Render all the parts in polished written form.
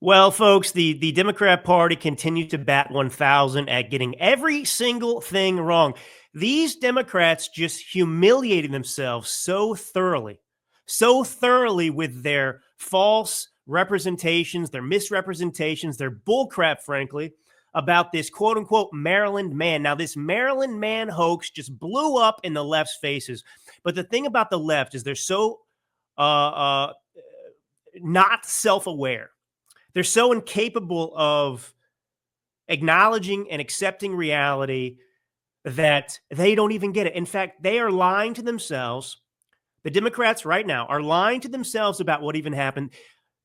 Well, folks, the Democrat Party continues to bat 1,000 at getting every single thing wrong. These Democrats just humiliating themselves so thoroughly with their false representations, their misrepresentations, their bullcrap, frankly, about this quote unquote Maryland man. Now, this Maryland man hoax just blew up in the left's faces. But the thing about the left is they're so uh, uh, not self aware. They're so incapable of acknowledging and accepting reality that they don't even get it. In fact, they are lying to themselves. The Democrats right now are lying to themselves about what even happened.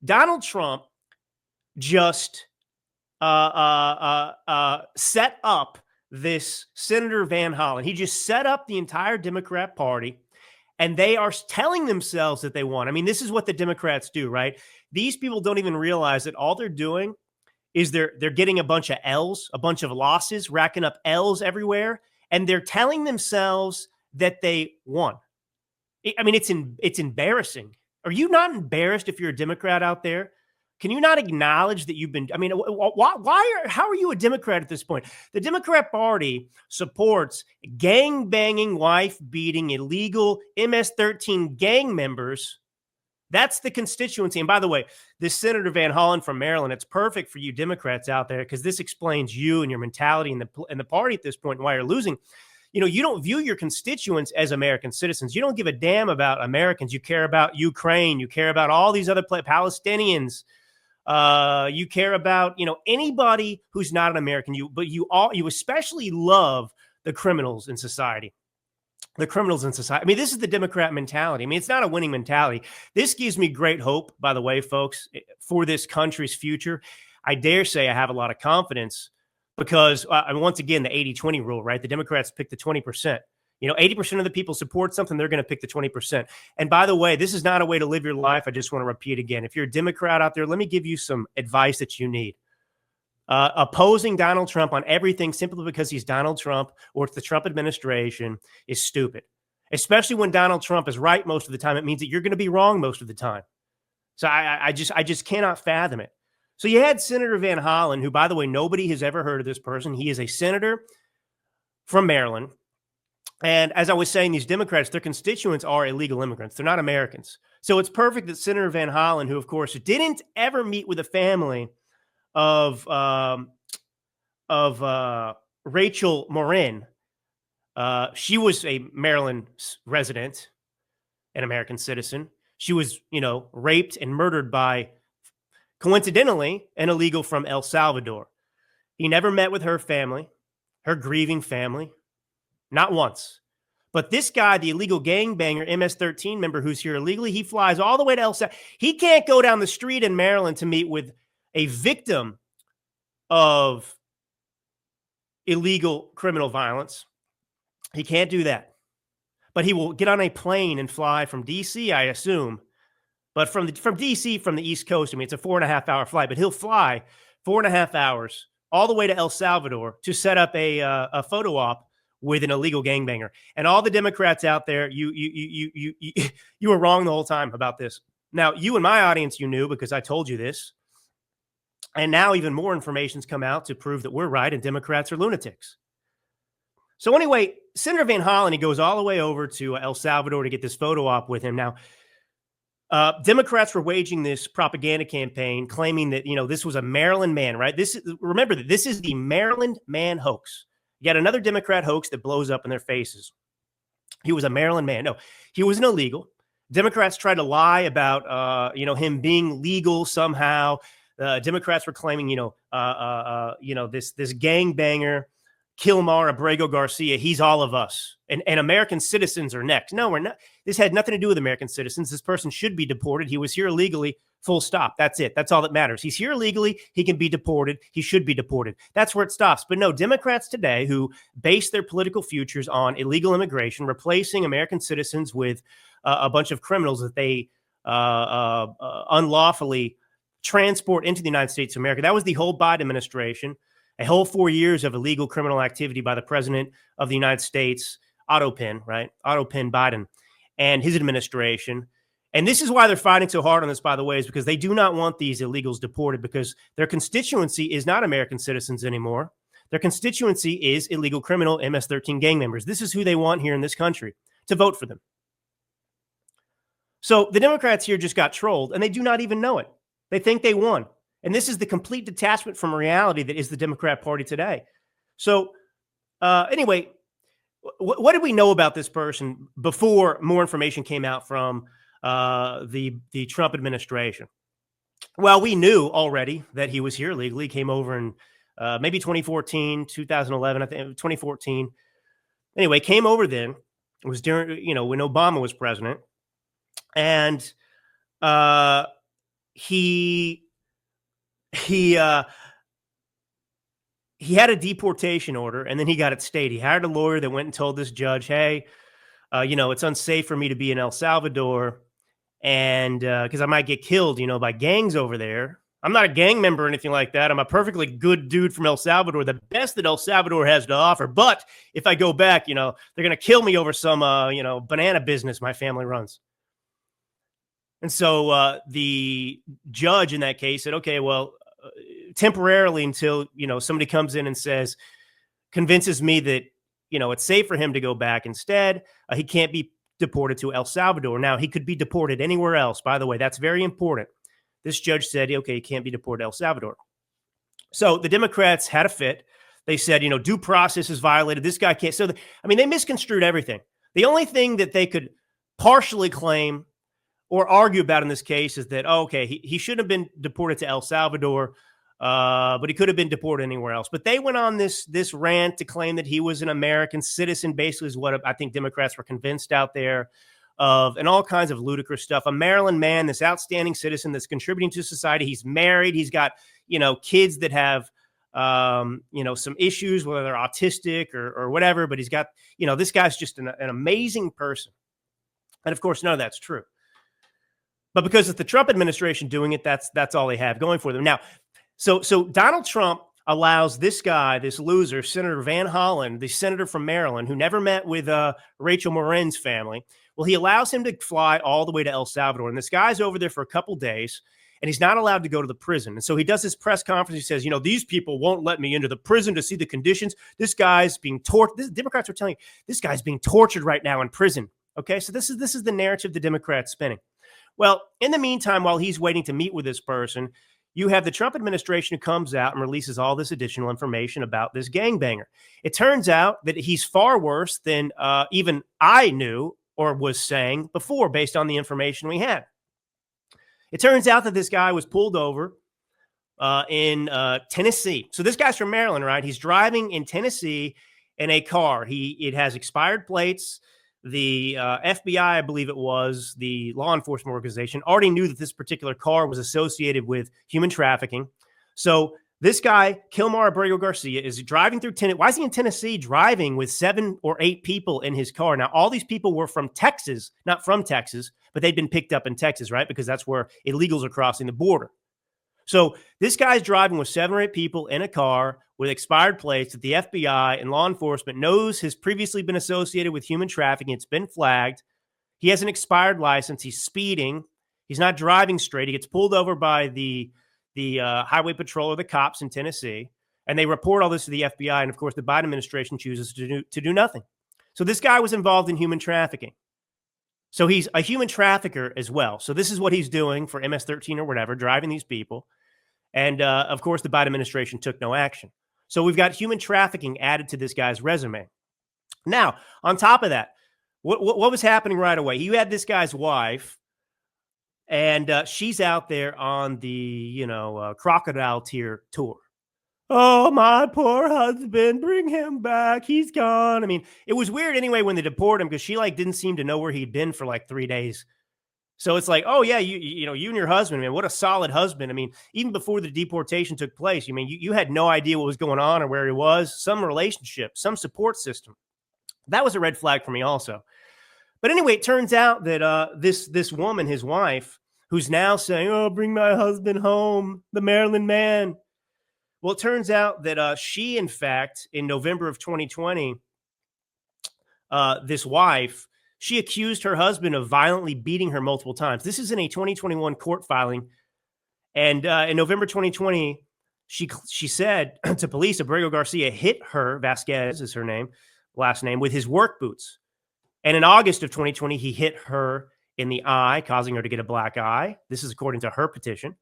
Donald Trump just set up this Senator Van Hollen. He just set up the entire Democrat Party, and they are telling themselves that they won. I mean, this is what the Democrats do, right? These people don't even realize that all they're doing is they're getting a bunch of L's, a bunch of losses, racking up L's everywhere, and they're telling themselves that they won. I mean, it's embarrassing. Are you not embarrassed if you're a Democrat out there? Can you not acknowledge that you've been? I mean, how are you a Democrat at this point? The Democrat Party supports gang banging, wife beating, illegal MS-13 gang members. That's the constituency. And by the way, this Senator Van Hollen from Maryland, it's perfect for you Democrats out there because this explains you and your mentality in the party at this point and why you're losing. You know, you don't view your constituents as American citizens. You don't give a damn about Americans. You care about Ukraine. You care about all these other Palestinians. You care about, anybody who's not an American. You especially love the criminals in society. The criminals in society. I mean, this is the Democrat mentality. I mean, it's not a winning mentality. This gives me great hope, by the way, folks, for this country's future. I dare say I have a lot of confidence because, once again, the 80-20 rule, right? The Democrats pick the 20%. 80% of the people support something, they're going to pick the 20%. And by the way, this is not a way to live your life. I just want to repeat again. If you're a Democrat out there, let me give you some advice that you need. Opposing Donald Trump on everything simply because he's Donald Trump or it's the Trump administration is stupid, especially when Donald Trump is right most of the time. It means that you're going to be wrong most of the time. So I just cannot fathom it. So you had Senator Van Hollen, who, by the way, nobody has ever heard of this person. He is a senator from Maryland. And as I was saying, these Democrats, their constituents are illegal immigrants. They're not Americans. So it's perfect that Senator Van Hollen, who, of course, didn't ever meet with a family of Rachel Morin. She was a Maryland resident, an American citizen. She was, raped and murdered by, coincidentally, an illegal from El Salvador. He never met with her family, her grieving family, not once. But this guy, the illegal gangbanger, MS-13 member who's here illegally, he flies all the way to El Salvador. He can't go down the street in Maryland to meet with a victim of illegal criminal violence. He can't do that. But he will get on a plane and fly from D.C., I assume. But from D.C., from the East Coast, I mean, it's a 4.5-hour flight, but he'll fly 4.5 hours all the way to El Salvador to set up a photo op with an illegal gangbanger. And all the Democrats out there, you were wrong the whole time about this. Now, you and my audience, you knew because I told you this. And now even more information's come out to prove that we're right and Democrats are lunatics. So anyway, Senator Van Hollen, he goes all the way over to El Salvador to get this photo op with him. Now, Democrats were waging this propaganda campaign claiming that, this was a Maryland man, right? Remember that this is the Maryland Man hoax. You got another Democrat hoax that blows up in their faces. He was a Maryland man. No, he was an illegal. Democrats tried to lie about, him being legal somehow. Democrats were claiming, this gangbanger, Kilmar Abrego Garcia, he's all of us. And American citizens are next. No, we're not. This had nothing to do with American citizens. This person should be deported. He was here illegally, full stop. That's it. That's all that matters. He's here illegally. He can be deported. He should be deported. That's where it stops. But no, Democrats today who base their political futures on illegal immigration, replacing American citizens with a bunch of criminals that they unlawfully transport into the United States of America. That was the whole Biden administration, a whole 4 years of illegal criminal activity by the president of the United States, Otto Penn Biden, and his administration. And this is why they're fighting so hard on this, by the way, is because they do not want these illegals deported, because their constituency is not American citizens anymore. Their constituency is illegal criminal MS-13 gang members. This is who they want here in this country to vote for them. So the Democrats here just got trolled, and they do not even know it. They think they won. And this is the complete detachment from reality that is the Democrat Party today. So anyway, what did we know about this person before more information came out from the Trump administration? Well, we knew already that he was here illegally. He came over in maybe 2014, 2011, I think 2014. Anyway, came over then. It was during, when Obama was president. And he had a deportation order, and then he got it stayed. He hired a lawyer that went and told this judge, hey, it's unsafe for me to be in El Salvador, and because I might get killed, by gangs over there. I'm not a gang member or anything like that. I'm a perfectly good dude from El Salvador, the best that El Salvador has to offer. But if I go back, they're going to kill me over some, banana business my family runs. And so the judge in that case said, okay, well, temporarily until, somebody comes in and convinces me that, it's safe for him to go back instead. He can't be deported to El Salvador. Now, he could be deported anywhere else. By the way, that's very important. This judge said, okay, he can't be deported to El Salvador. So the Democrats had a fit. They said, due process is violated. This guy can't. So, they misconstrued everything. The only thing that they could partially claim or argue about in this case is that, he shouldn't have been deported to El Salvador, but he could have been deported anywhere else. But they went on this rant to claim that he was an American citizen, basically is what I think Democrats were convinced out there of, and all kinds of ludicrous stuff. A Maryland man, this outstanding citizen that's contributing to society. He's married. He's got, kids that have, some issues, whether they're autistic or whatever, but he's got, this guy's just an amazing person. And of course, none of that's true. But because it's the Trump administration doing it, that's all they have going for them. Now, so Donald Trump allows this guy, this loser, Senator Van Hollen, the senator from Maryland, who never met with Rachel Morin's family. Well, he allows him to fly all the way to El Salvador. And this guy's over there for a couple days, and he's not allowed to go to the prison. And so he does this press conference. He says, these people won't let me into the prison to see the conditions. This guy's being tortured. Democrats are telling you, this guy's being tortured right now in prison. Okay, so this is the narrative the Democrats spinning. Well, in the meantime, while he's waiting to meet with this person, you have the Trump administration who comes out and releases all this additional information about this gangbanger. It turns out that he's far worse than even I knew or was saying before, based on the information we had. It turns out that this guy was pulled over in Tennessee. So this guy's from Maryland, right? He's driving in Tennessee in a car. It has expired plates. The FBI, I believe it was, the law enforcement organization, already knew that this particular car was associated with human trafficking. So this guy, Kilmar Abrego Garcia, is driving through Tennessee. Why is he in Tennessee driving with 7 or 8 people in his car? Now, all these people were from Texas, not from Texas, but they'd been picked up in Texas, right? Because that's where illegals are crossing the border. So this guy's driving with 7 or 8 people in a car with expired plates that the FBI and law enforcement knows has previously been associated with human trafficking. It's been flagged. He has an expired license. He's speeding. He's not driving straight. He gets pulled over by the highway patrol or the cops in Tennessee, and they report all this to the FBI. And of course, the Biden administration chooses to do nothing. So this guy was involved in human trafficking. So he's a human trafficker as well. So this is what he's doing for MS-13 or whatever, driving these people. And of course, the Biden administration took no action. So we've got human trafficking added to this guy's resume. Now, on top of that, what was happening right away? You had this guy's wife, and she's out there on the, crocodile tear tour. Oh, my poor husband, bring him back. He's gone. It was weird anyway when they deported him because she didn't seem to know where he'd been for 3 days. So it's oh yeah, you and your husband, man, what a solid husband. Even before the deportation took place, you had no idea what was going on or where he was, some relationship, some support system. That was a red flag for me also. But anyway, it turns out that this woman, his wife, who's now saying, oh, bring my husband home, the Maryland man. Well, it turns out that she, in fact, in November of 2020, this wife, she accused her husband of violently beating her multiple times. This is in a 2021 court filing. And in November 2020, she said to police, Abrego Garcia hit her, Vasquez is her name, last name, with his work boots. And in August of 2020, he hit her in the eye, causing her to get a black eye. This is according to her petition.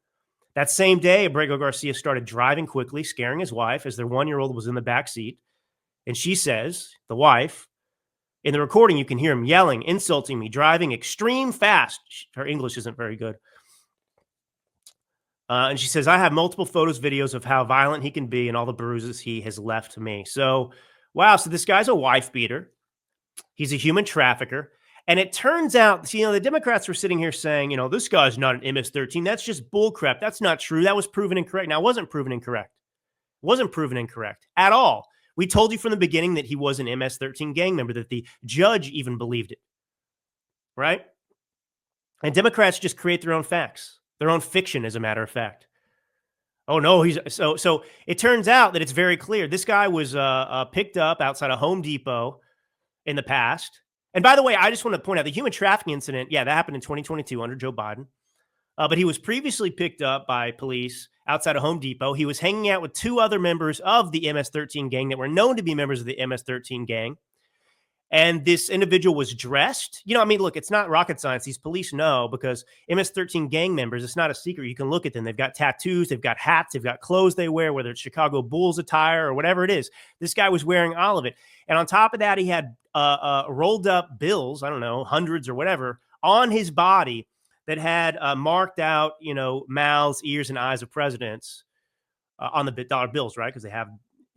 That same day, Abrego Garcia started driving quickly, scaring his wife as their 1-year-old was in the back seat. And she says, the wife, in the recording, you can hear him yelling, insulting me, driving extreme fast. Her English isn't very good. And she says, I have multiple photos, videos of how violent he can be and all the bruises he has left me. So, wow. So this guy's a wife beater. He's a human trafficker. And it turns out, the Democrats were sitting here saying, this guy's not an MS-13. That's just bullcrap. That's not true. That was proven incorrect. Now, it wasn't proven incorrect. It wasn't proven incorrect at all. We told you from the beginning that he was an MS-13 gang member, that the judge even believed it, right? And Democrats just create their own facts, their own fiction, as a matter of fact. Oh, no, so it turns out that it's very clear. This guy was picked up outside of Home Depot in the past. And by the way, I just want to point out the human trafficking incident. Yeah, that happened in 2022 under Joe Biden. But he was previously picked up by police outside of Home Depot. He was hanging out with 2 other members of the MS-13 gang that were known to be members of the MS-13 gang. And this individual was dressed. Look, it's not rocket science. These police know, because MS-13 gang members, it's not a secret. You can look at them. They've got tattoos. They've got hats. They've got clothes they wear, whether it's Chicago Bulls attire or whatever it is. This guy was wearing all of it. And on top of that, he had rolled up bills, I don't know, hundreds or whatever, on his body that had marked out, mouths, ears, and eyes of presidents on the dollar bills, right? Because they have.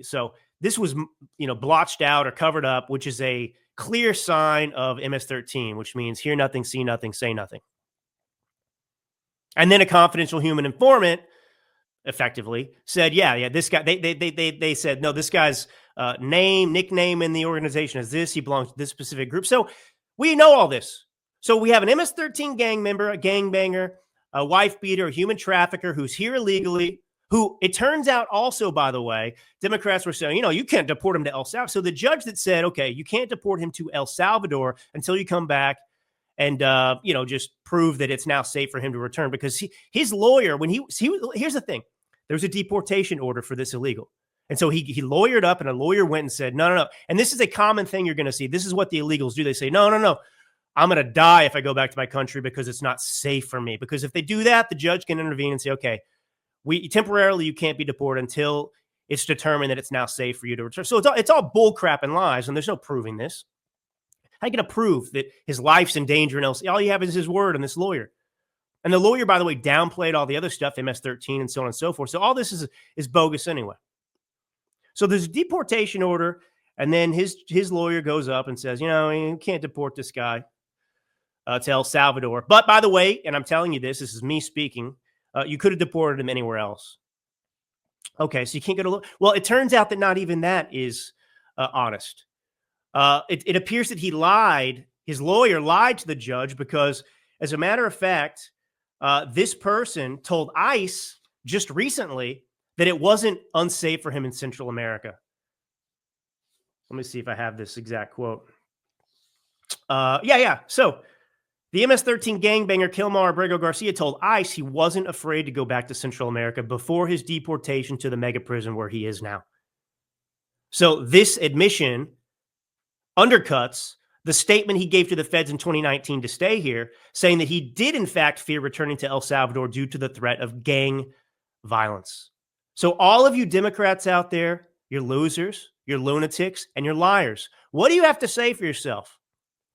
So this was, blotched out or covered up, which is a clear sign of MS-13, which means hear nothing, see nothing, say nothing. And then a confidential human informant effectively said, yeah, this guy, they said, no, this guy's nickname in the organization is this. He belongs to this specific group. So we know all this. So we have an MS-13 gang member, a gangbanger, a wife beater, a human trafficker who's here illegally, who it turns out also, by the way, Democrats were saying, you can't deport him to El Salvador. So the judge that said, okay, you can't deport him to El Salvador until you come back and, just prove that it's now safe for him to return, because his lawyer, here's the thing, there's a deportation order for this illegal. And so he lawyered up, and a lawyer went and said, no. And this is a common thing you're going to see. This is what the illegals do. They say, no. I'm going to die if I go back to my country because it's not safe for me. Because if they do that, the judge can intervene and say, okay, you can't be deported until it's determined that it's now safe for you to return. So it's all bull crap and lies, and there's no proving this. How are you going to prove that his life's in danger? And all you have is his word and this lawyer. And the lawyer, by the way, downplayed all the other stuff, MS-13 and so on and so forth. So all this is bogus anyway. So there's a deportation order, and then his lawyer goes up and says, you can't deport this guy to El Salvador. But by the way, and I'm telling you this is me speaking, you could have deported him anywhere else. Okay, so you can't go to. Well, it turns out that not even that is honest. It appears that he lied. His lawyer lied to the judge because, as a matter of fact, this person told ICE just recently that it wasn't unsafe for him in Central America. Let me see if I have this exact quote. Yeah. So the MS-13 gangbanger Karmelo Abrego Garcia told ICE he wasn't afraid to go back to Central America before his deportation to the mega prison where he is now. So this admission undercuts the statement he gave to the feds in 2019 to stay here, saying that he did in fact fear returning to El Salvador due to the threat of gang violence. So all of you Democrats out there, you're losers, you're lunatics, and you're liars. What do you have to say for yourself?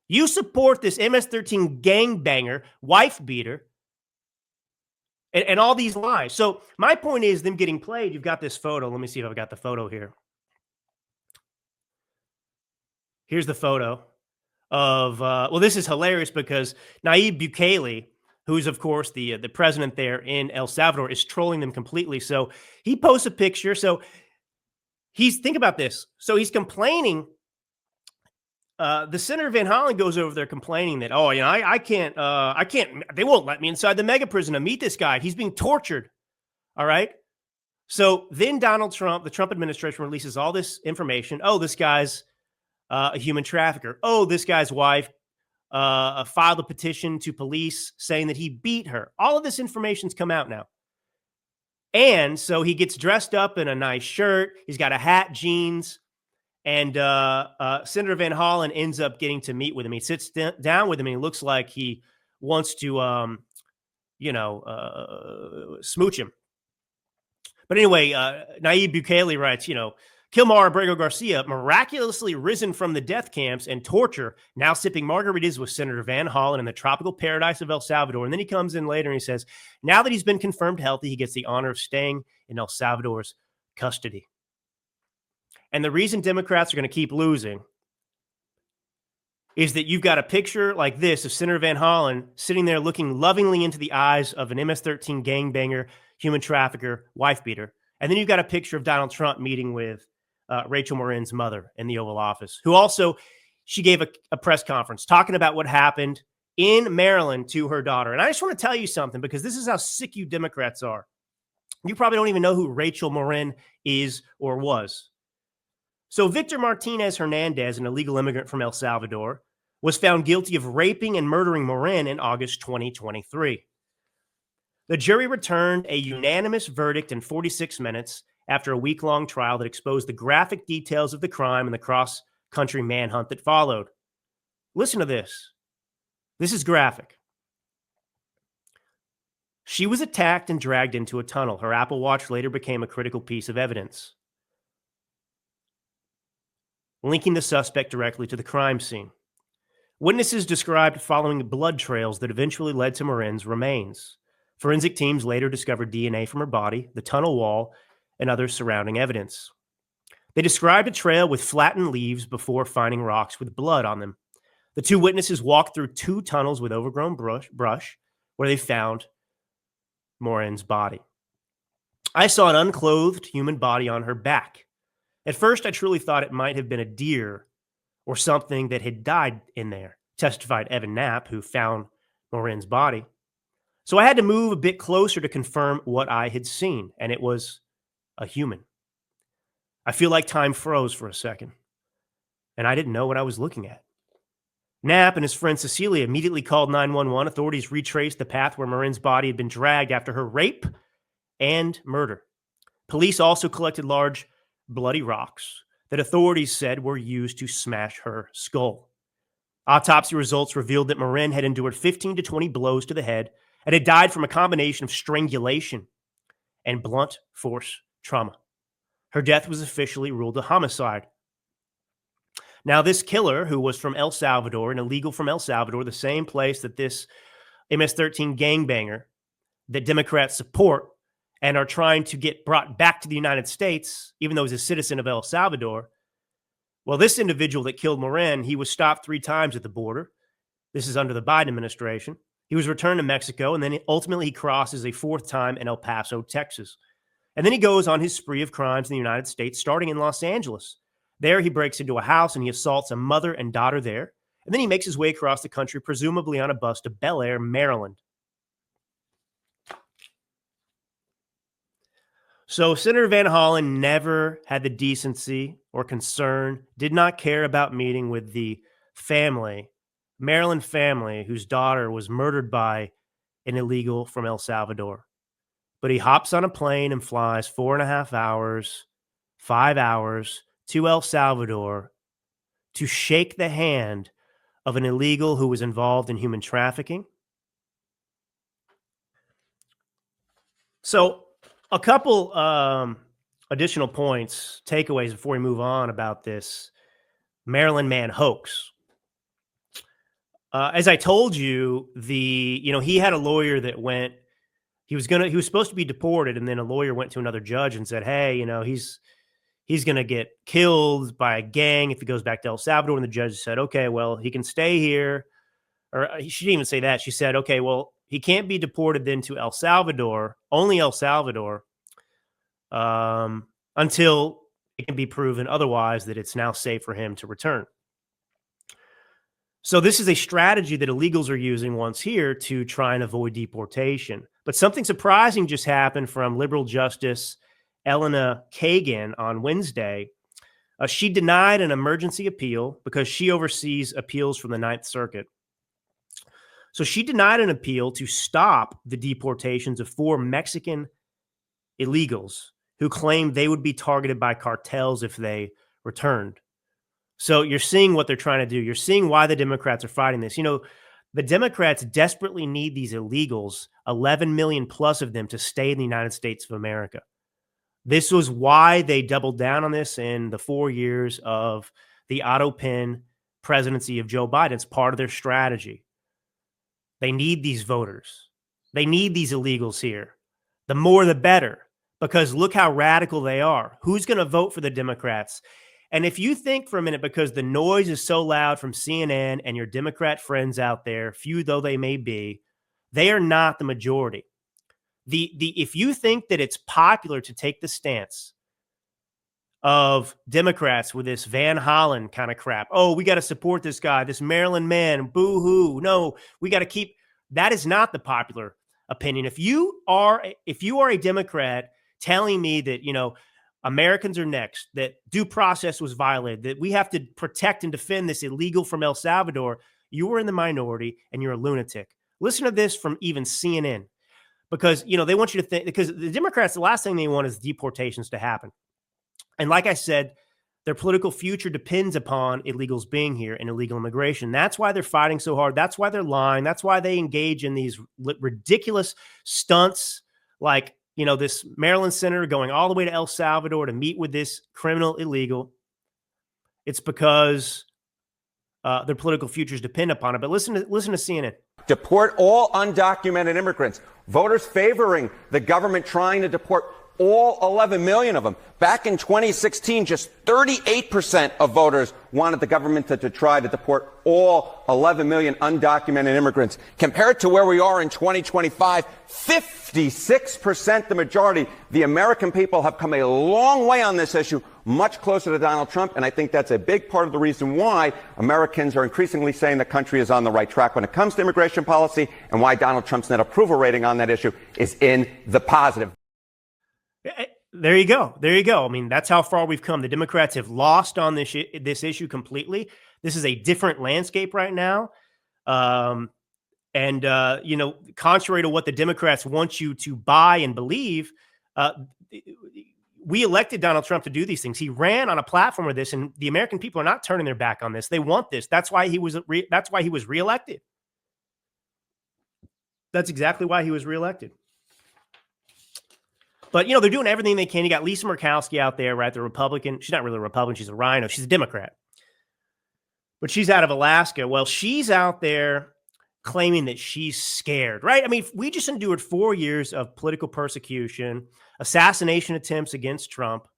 You support this MS-13 gangbanger, wife beater, and all these lies. So my point is them getting played. You've got this photo. Let me see if I've got the photo here. Here's the photo of, this is hilarious because Nayib Bukele, who's, of course, the president there in El Salvador, is trolling them completely. So he posts a picture. So think about this. So he's complaining. The Senator Van Hollen goes over there complaining that, I can't, they won't let me inside the mega prison to meet this guy. He's being tortured. All right. So then Donald Trump, the Trump administration, releases all this information. Oh, this guy's a human trafficker. Oh, this guy's wife filed a petition to police saying that he beat her. All of this information's come out now. And so he gets dressed up in a nice shirt. He's got a hat, jeans, and Senator Van Hollen ends up getting to meet with him. He sits down with him, and he looks like he wants to, smooch him. But anyway, Nayib Bukele writes, Kilmar Abrego Garcia, miraculously risen from the death camps and torture, now sipping margaritas with Senator Van Hollen in the tropical paradise of El Salvador. And then he comes in later and he says, now that he's been confirmed healthy, he gets the honor of staying in El Salvador's custody. And the reason Democrats are going to keep losing is that you've got a picture like this of Senator Van Hollen sitting there looking lovingly into the eyes of an MS-13 gangbanger, human trafficker, wife beater. And then you've got a picture of Donald Trump meeting with Rachel Marin's mother in the Oval Office, who also, she gave a press conference talking about what happened in Maryland to her daughter. And I just want to tell you something, because this is how sick you Democrats are. You probably don't even know who Rachel Marin is or was. So Victor Martinez Hernandez, an illegal immigrant from El Salvador, was found guilty of raping and murdering Marin in August 2023. The jury returned a unanimous verdict in 46 minutes after a week-long trial that exposed the graphic details of the crime and the cross-country manhunt that followed. Listen to this. This is graphic. She was attacked and dragged into a tunnel. Her Apple Watch later became a critical piece of evidence, linking the suspect directly to the crime scene. Witnesses described following blood trails that eventually led to Marin's remains. Forensic teams later discovered DNA from her body, the tunnel wall, and other surrounding evidence. They described a trail with flattened leaves before finding rocks with blood on them. The two witnesses walked through two tunnels with overgrown brush where they found Marin's body. I saw an unclothed human body on her back. At first, I truly thought it might have been a deer or something that had died in there, testified Evan Knapp, who found Marin's body. So I had to move a bit closer to confirm what I had seen, and it was a human. I feel like time froze for a second, and I didn't know what I was looking at. Knapp and his friend Cecilia immediately called 911. Authorities retraced the path where Marin's body had been dragged after her rape and murder. Police also collected large, bloody rocks that authorities said were used to smash her skull. Autopsy results revealed that Marin had endured 15 to 20 blows to the head and had died from a combination of strangulation and blunt force trauma. Her death was officially ruled a homicide. Now, this killer, who was from El Salvador, an illegal from El Salvador, the same place that this MS-13 gangbanger that Democrats support and are trying to get brought back to the United States, even though he's a citizen of El Salvador. Well, this individual that killed Marin, he was stopped 3 times at the border. This is under the Biden administration. He was returned to Mexico, and then ultimately he crosses a 4th time in El Paso, Texas. And then he goes on his spree of crimes in the United States, starting in Los Angeles. There, he breaks into a house and he assaults a mother and daughter there. And then he makes his way across the country, presumably on a bus, to Bel Air, Maryland. So Senator Van Hollen never had the decency or concern, did not care about meeting with the family, Maryland family, whose daughter was murdered by an illegal from El Salvador. But he hops on a plane and flies 4.5 hours, 5 hours to El Salvador to shake the hand of an illegal who was involved in human trafficking. So a couple additional points, takeaways before we move on about this Maryland Man hoax. As I told you, he had a lawyer that went, he was supposed to be deported, and then a lawyer went to another judge and said, hey, he's going to get killed by a gang if he goes back to El Salvador. And the judge said, okay, well, he can stay here. Or she didn't even say that. She said, okay, well, he can't be deported then to El Salvador, only El Salvador, until it can be proven otherwise that it's now safe for him to return. So this is a strategy that illegals are using once here to try and avoid deportation. But something surprising just happened from liberal Justice Elena Kagan on Wednesday. She denied an emergency appeal because she oversees appeals from the Ninth Circuit. So she denied an appeal to stop the deportations of 4 Mexican illegals who claimed they would be targeted by cartels if they returned. So you're seeing what they're trying to do. You're seeing why the Democrats are fighting this. You know, the Democrats desperately need these illegals, 11 million plus of them, to stay in the United States of America. This was why they doubled down on this in the 4 years of the auto pin presidency of Joe Biden. It's part of their strategy. They need these voters. They need these illegals here. The more, the better, because look how radical they are. Who's going to vote for the Democrats? And if you think for a minute, because the noise is so loud from CNN and your Democrat friends out there, few though they may be, they are not the majority. If you think that it's popular to take the stance of Democrats with this Van Hollen kind of crap, oh, we got to support this guy, this Maryland man, boo-hoo, no, we got to keep, that is not the popular opinion. If you are a Democrat telling me that, you know, Americans are next, that due process was violated, that we have to protect and defend this illegal from El Salvador, you are in the minority and you're a lunatic. Listen to this from even CNN, because, you know, they want you to think, because the Democrats, the last thing they want is deportations to happen. And like I said, their political future depends upon illegals being here and illegal immigration. That's why they're fighting so hard. That's why they're lying. That's why they engage in these ridiculous stunts like, you know, this Maryland senator going all the way to El Salvador to meet with this criminal illegal. It's because their political futures depend upon it. But listen to CNN. Deport all undocumented immigrants. Voters favoring the government trying to deport all 11 million of them. Back in 2016, just 38% of voters wanted the government to try to deport all 11 million undocumented immigrants. Compared to where we are in 2025, 56%, the majority. The American people have come a long way on this issue, much closer to Donald Trump, and I think that's a big part of the reason why Americans are increasingly saying the country is on the right track when it comes to immigration policy, and why Donald Trump's net approval rating on that issue is in the positive. There you go. There you go. I mean, that's how far we've come. The Democrats have lost on this issue completely. This is a different landscape right now. You know, contrary to what the Democrats want you to buy and believe, we elected Donald Trump to do these things. He ran on a platform of this, and the American people are not turning their back on this. They want this. That's why he was reelected. That's exactly why he was reelected. But, you know, they're doing everything they can. You got Lisa Murkowski out there, right? The Republican. She's not really a Republican. She's a rhino. She's a Democrat. But she's out of Alaska. Well, she's out there claiming that she's scared, right? I mean, we just endured 4 years of political persecution, assassination attempts against Trump,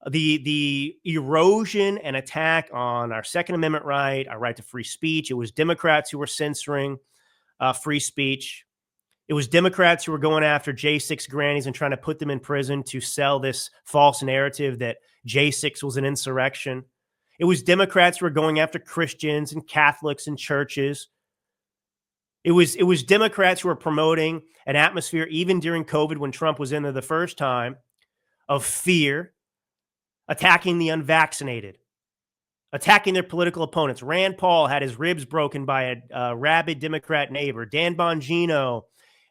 the erosion and attack on our Second Amendment right, our right to free speech. It was Democrats who were censoring free speech. It was Democrats who were going after J6 grannies and trying to put them in prison to sell this false narrative that J6 was an insurrection. It was Democrats who were going after Christians and Catholics and churches. It was Democrats who were promoting an atmosphere, even during COVID when Trump was in there the first time, of fear, attacking the unvaccinated, attacking their political opponents. Rand Paul had his ribs broken by a rabid Democrat neighbor. Dan Bongino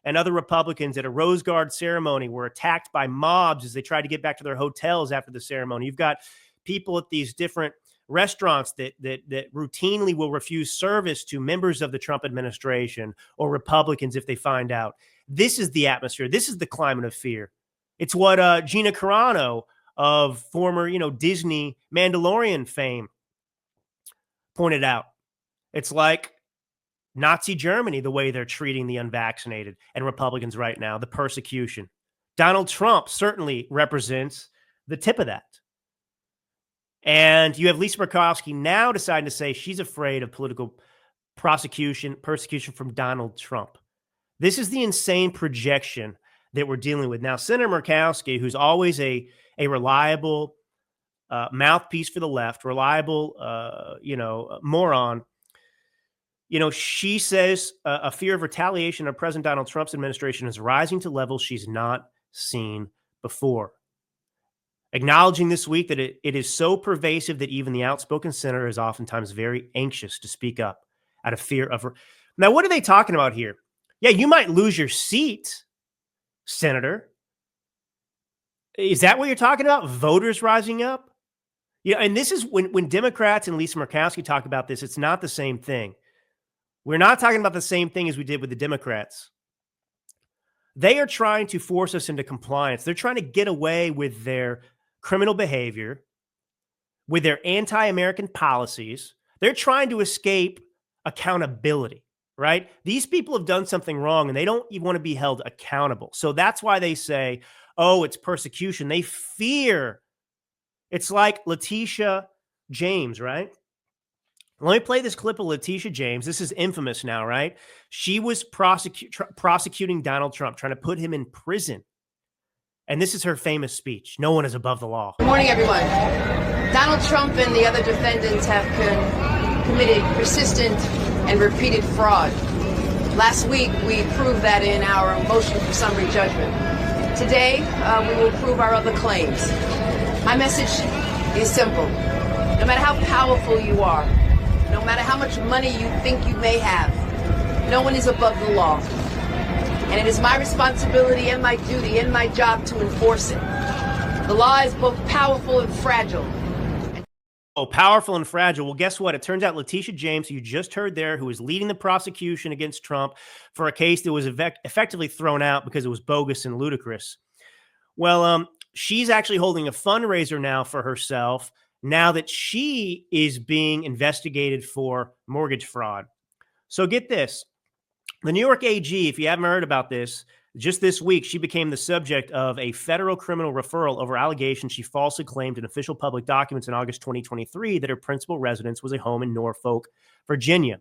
and other Republicans at a Rose Guard ceremony were attacked by mobs as they tried to get back to their hotels after the ceremony. You've got people at these different restaurants that routinely will refuse service to members of the Trump administration or Republicans if they find out. This is the atmosphere. This is the climate of fear. It's what Gina Carano of former, you know, Disney Mandalorian fame pointed out. It's like Nazi Germany, the way they're treating the unvaccinated and Republicans right now, the persecution. Donald Trump certainly represents the tip of that. And you have Lisa Murkowski now deciding to say she's afraid of political persecution from Donald Trump. This is the insane projection that we're dealing with. Now, Senator Murkowski, who's always a reliable mouthpiece for the left, reliable, moron, you know, she says a fear of retaliation of President Donald Trump's administration is rising to levels she's not seen before. Acknowledging this week that it is so pervasive that even the outspoken senator is oftentimes very anxious to speak up out of fear of Now, what are they talking about here? Yeah, you might lose your seat, Senator. Is that what you're talking about? Voters rising up? Yeah, and this is when Democrats and Lisa Murkowski talk about this, it's not the same thing. We're not talking about the same thing as we did with the Democrats. They are trying to force us into compliance. They're trying to get away with their criminal behavior, with their anti-American policies. They're trying to escape accountability, right? These people have done something wrong and they don't even want to be held accountable. So that's why they say, oh, it's persecution. They fear. It's like Letitia James, right? Let me play this clip of Letitia James. This is infamous now, right? She was prosecuting Donald Trump, trying to put him in prison. And this is her famous speech. No one is above the law. Good morning, everyone. Donald Trump and the other defendants have committed persistent and repeated fraud. Last week, we proved that in our motion for summary judgment. Today, we will prove our other claims. My message is simple. No matter how powerful you are, no matter how much money you think you may have, no one is above the law. And it is my responsibility and my duty and my job to enforce it. The law is both powerful and fragile. Oh, powerful and fragile. Well, guess what? It turns out Letitia James, who you just heard there, who was leading the prosecution against Trump for a case that was effectively thrown out because it was bogus and ludicrous. Well, she's actually holding a fundraiser now for herself now that she is being investigated for mortgage fraud. So get this. The New York AG, if you haven't heard about this, just this week, she became the subject of a federal criminal referral over allegations she falsely claimed in official public documents in August 2023 that her principal residence was a home in Norfolk, Virginia.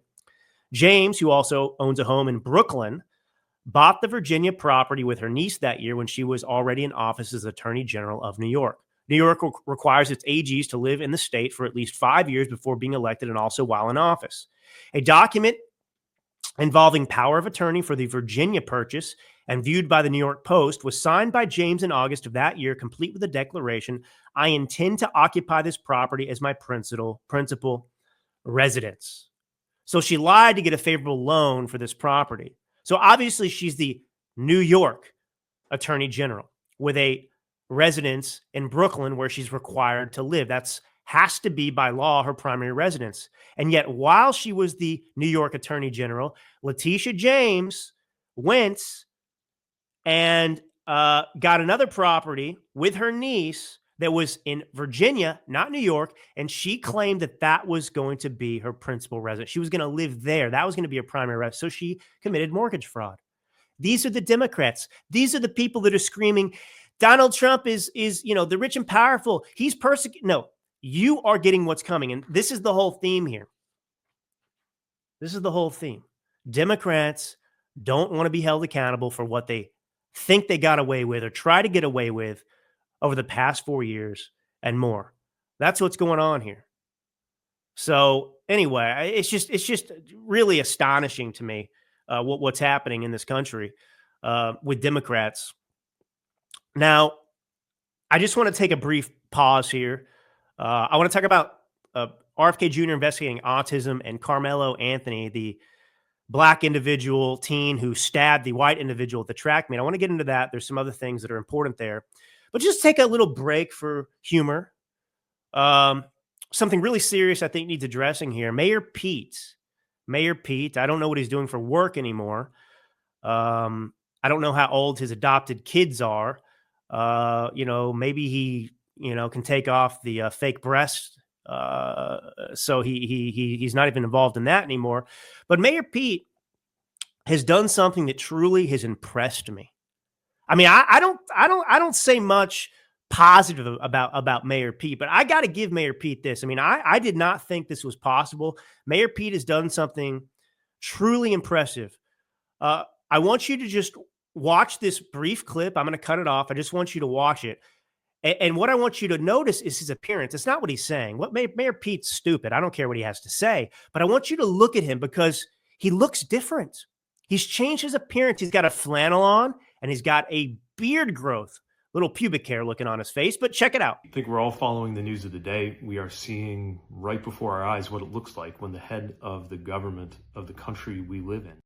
James, who also owns a home in Brooklyn, bought the Virginia property with her niece that year when she was already in office as Attorney General of New York. New York requires its AGs to live in the state for at least 5 years before being elected and also while in office. A document involving power of attorney for the Virginia purchase and viewed by the New York Post was signed by James in August of that year, complete with a declaration, I intend to occupy this property as my principal residence. So she lied to get a favorable loan for this property. So obviously she's the New York Attorney General with a residence in Brooklyn where she's required to live. That's has to be by law her primary residence. And yet while she was the New York Attorney General, Letitia James went and got another property with her niece that was in Virginia, not New York, and she claimed that that was going to be her principal residence. She was going to live there. That was going to be her primary residence. So she committed mortgage fraud. These are the Democrats. These are the people that are screaming, Donald Trump is the rich and powerful. He's persecuting. No, you are getting what's coming. And this is the whole theme here. This is the whole theme. Democrats don't want to be held accountable for what they think they got away with or try to get away with over the past 4 years and more. That's what's going on here. So anyway, it's just really astonishing to me what's happening in this country with Democrats. Now, I just want to take a brief pause here. I want to talk about RFK Jr. investigating autism and Karmelo Anthony, the black individual teen who stabbed the white individual at the track meet. I want to get into that. There's some other things that are important there. But just take a little break for humor. Something really serious I think needs addressing here. Mayor Pete, I don't know what he's doing for work anymore. I don't know how old his adopted kids are. Maybe he, can take off the fake breast. So he's not even involved in that anymore. But Mayor Pete has done something that truly has impressed me. I mean, I don't say much positive about Mayor Pete, but I got to give Mayor Pete this. I mean, I did not think this was possible. Mayor Pete has done something truly impressive. I want you to just watch this brief clip. I'm going to cut it off. I just want you to watch it. And what I want you to notice is his appearance. It's not what he's saying. Mayor Pete's stupid. I don't care what he has to say, but I want you to look at him because he looks different. He's changed his appearance. He's got a flannel on and he's got a beard growth little pubic hair looking on his face, but check it out. I think we're all following the news of the day. We are seeing right before our eyes what it looks like when the head of the government of the country we live in.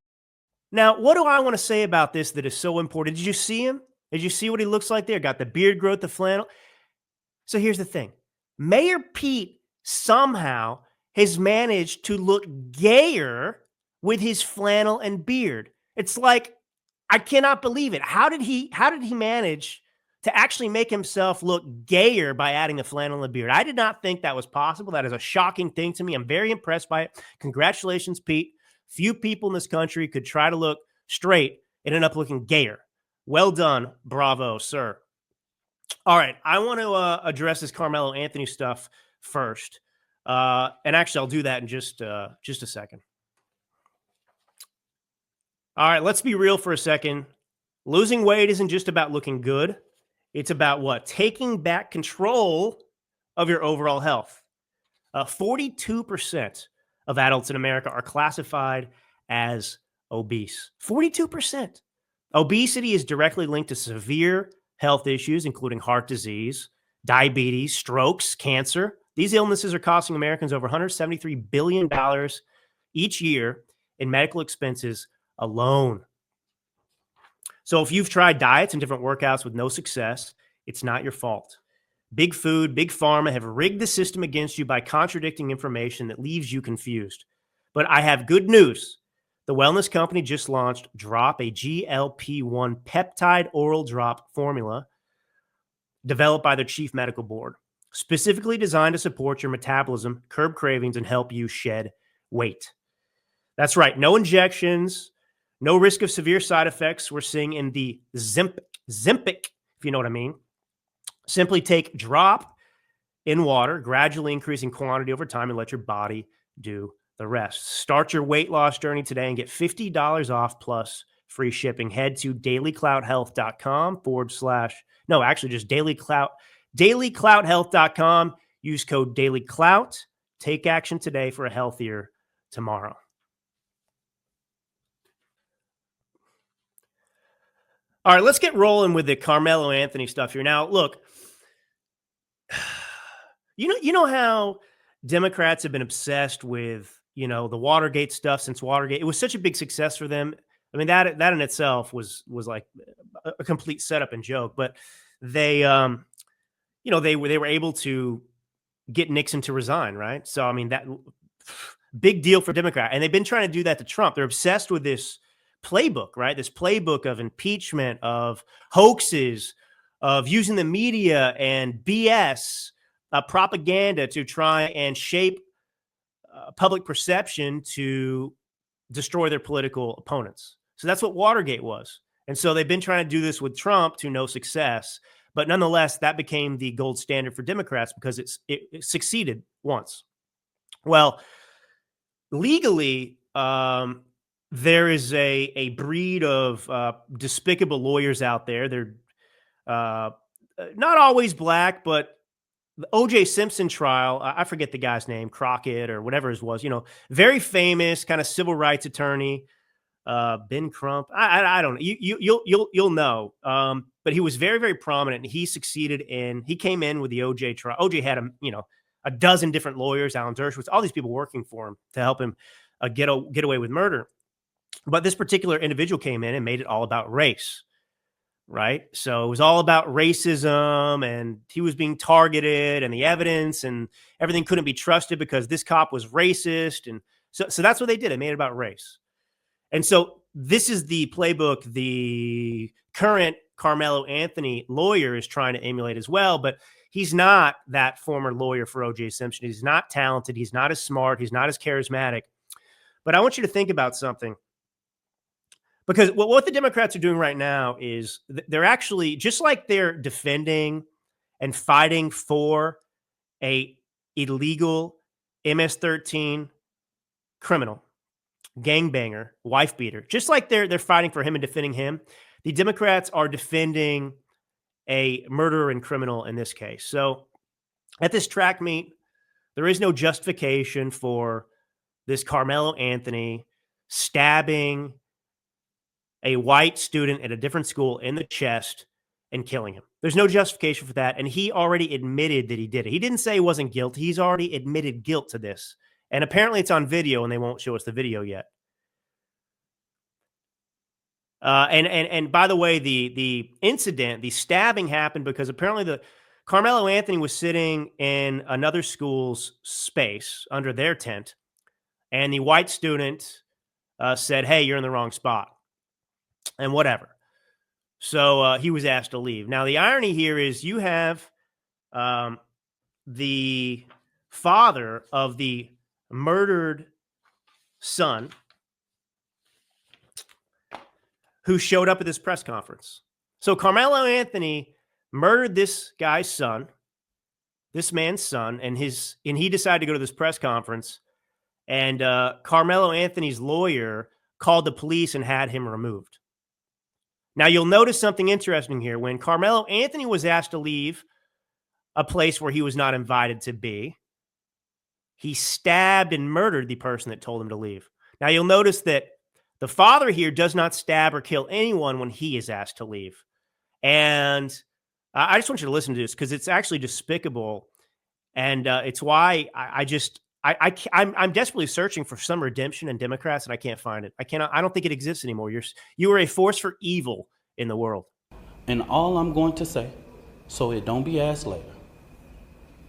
Now, what do I want to say about this that is so important? Did you see him? Did you see what he looks like there? Got the beard growth, the flannel. So here's the thing. Mayor Pete somehow has managed to look gayer with his flannel and beard. It's like, I cannot believe it. How did he manage to actually make himself look gayer by adding a flannel and a beard? I did not think that was possible. That is a shocking thing to me. I'm very impressed by it. Congratulations, Pete. Few people in this country could try to look straight and end up looking gayer. Well done. Bravo, sir. All right. I want to address this Karmelo Anthony stuff first. And actually, I'll do that in just a second. All right, let's be real for a second. Losing weight isn't just about looking good. It's about what? Taking back control of your overall health. 42% of adults in America are classified as obese. 42%. Obesity is directly linked to severe health issues, including heart disease, diabetes, strokes, cancer. These illnesses are costing Americans over $173 billion each year in medical expenses alone. So if you've tried diets and different workouts with no success, it's not your fault. Big food, big pharma have rigged the system against you by contradicting information that leaves you confused. But I have good news. The wellness company just launched Drop, a GLP-1 peptide oral drop formula developed by their chief medical board, specifically designed to support your metabolism, curb cravings, and help you shed weight. That's right. No injections, no risk of severe side effects we're seeing in the Zempic, if you know what I mean. Simply take Drop in water, gradually increasing quantity over time, and let your body do the rest. Start your weight loss journey today and get $50 off plus free shipping. Head to dailyclouthealth.com just dailyclouthealth.com. Use code dailyclout. Take action today for a healthier tomorrow. All right, let's get rolling with the Karmelo Anthony stuff here. Now, look, you know how Democrats have been obsessed with, the Watergate stuff since Watergate. It was such a big success for them. I mean, that in itself was like a complete setup and joke. But they, they were able to get Nixon to resign, right? So I mean, that big deal for Democrat, and they've been trying to do that to Trump. They're obsessed with this playbook, right? This playbook of impeachment, of hoaxes, of using the media and BS propaganda to try and shape public perception to destroy their political opponents. So that's what Watergate was. And so they've been trying to do this with Trump to no success. But nonetheless, that became the gold standard for Democrats because it succeeded once. Well, legally, there is a breed of despicable lawyers out there. They're not always black, but the O.J. Simpson trial, I forget the guy's name, Crockett or whatever his was, very famous kind of civil rights attorney, Ben Crump. I don't know. You'll know. But he was very, very prominent, and he came in with the O.J. trial. O.J. had a dozen different lawyers, Alan Dershowitz, all these people working for him to help him get away with murder. But this particular individual came in and made it all about race, right? So it was all about racism, and he was being targeted, and the evidence and everything couldn't be trusted because this cop was racist. And so that's what they did. They made it about race. And so this is the playbook the current Karmelo Anthony lawyer is trying to emulate as well, but he's not that former lawyer for O.J. Simpson. He's not talented. He's not as smart. He's not as charismatic. But I want you to think about something. Because what the Democrats are doing right now is they're actually, just like they're defending and fighting for a illegal MS-13 criminal, gangbanger, wife beater, just like they're fighting for him and defending him, the Democrats are defending a murderer and criminal in this case. So at this track meet, there is no justification for this Karmelo Anthony stabbing a white student at a different school in the chest and killing him. There's no justification for that. And he already admitted that he did it. He didn't say he wasn't guilty. He's already admitted guilt to this. And apparently it's on video and they won't show us the video yet. And by the way, the incident, the stabbing happened because apparently the Karmelo Anthony was sitting in another school's space under their tent. And the white student said, hey, you're in the wrong spot. And whatever. So he was asked to leave. Now, the irony here is you have the father of the murdered son who showed up at this press conference. So Karmelo Anthony murdered this guy's son, this man's son, and he decided to go to this press conference. And Karmelo Anthony's lawyer called the police and had him removed. Now, you'll notice something interesting here. When Karmelo Anthony was asked to leave a place where he was not invited to be, he stabbed and murdered the person that told him to leave. Now, you'll notice that the father here does not stab or kill anyone when he is asked to leave. And I just want you to listen to this because it's actually despicable. And it's why I'm desperately searching for some redemption in Democrats, and I can't find it. I don't think it exists anymore. You are a force for evil in the world. And all I'm going to say, so it don't be asked later,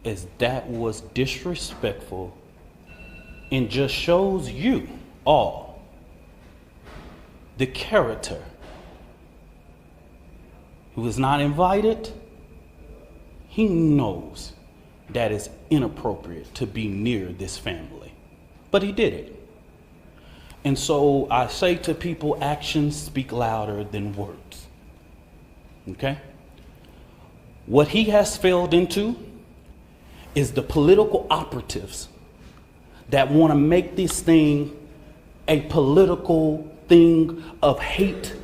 is that was disrespectful and just shows you all the character who is not invited. He knows that is inappropriate to be near this family, but he did it. And so I say to people, actions speak louder than words. Okay? What he has failed into is the political operatives that want to make this thing a political thing of hate.